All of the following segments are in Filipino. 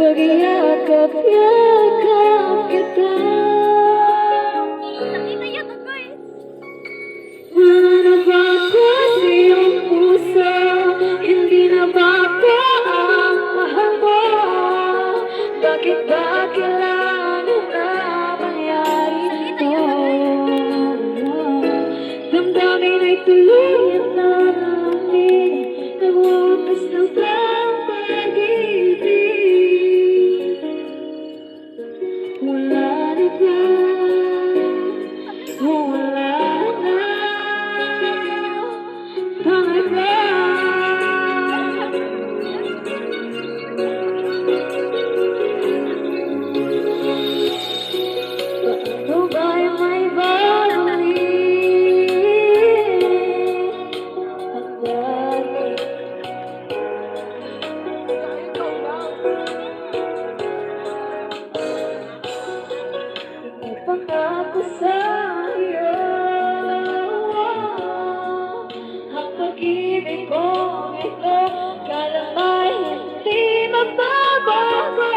Pag-iakap-yakap kita. Wala na ba ako sa iyong puso? Hindi na ba ako ang mahal mo? Bakit ba kailangan na mangyari ito? Damdamin ay tuluyan na namin. Nagwawakas na ba ang pag-ibig? Wala na ba? Wala na talaga. Paano ba'y may babalik ang dati? Ipangako sa iyo ang pag-ibig kong ito, kala ba'y hindi magbabago?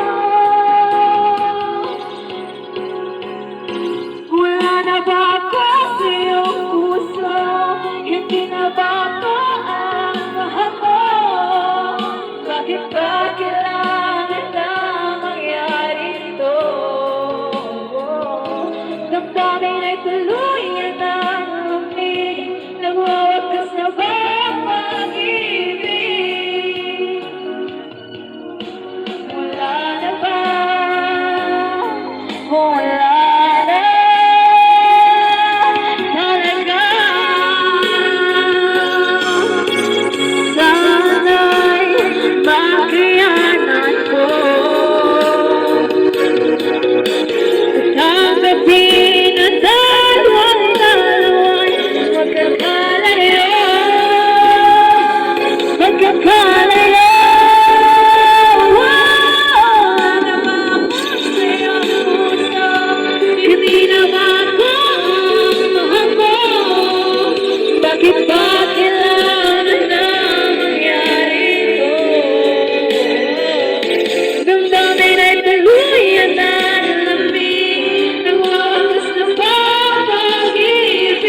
Wala na ba ako sa iyong puso? Hindi na ba ako ang mahal mo? Bakit ba kailangan na mangyari ito? Damdamin ay tuluyan ng lumig. Nagwawakas na ba ang pag-ibig? Wala na ba? Wala na talaga. Sana'y makayanan ko. Tanggapin na dalawang-dalawang magkakalayo. Magkakalayo. Wala na ba ako sa iyong puso? Hindi na ba ako ang mahal mo? Bakit ba kailangan na mangyari ito? Damdamin ay tuluyan na lamig. Nagwawakas na ba ang pag-ibig?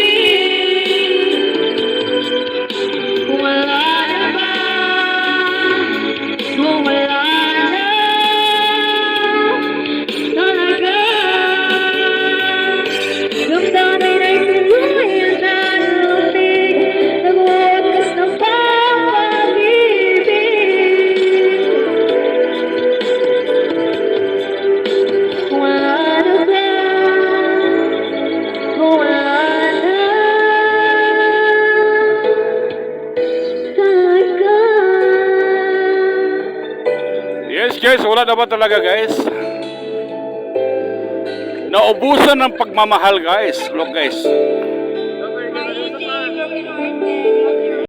Wala na ba? Wala na talaga. Damdamin ay tuluyan na lamig. Nagwawakas na ba ang pag-ibig? Wala na ba? Wala na talaga. Yes guys, wala na ba talaga guys? Naubusan ng pagmamahal guys. Look guys.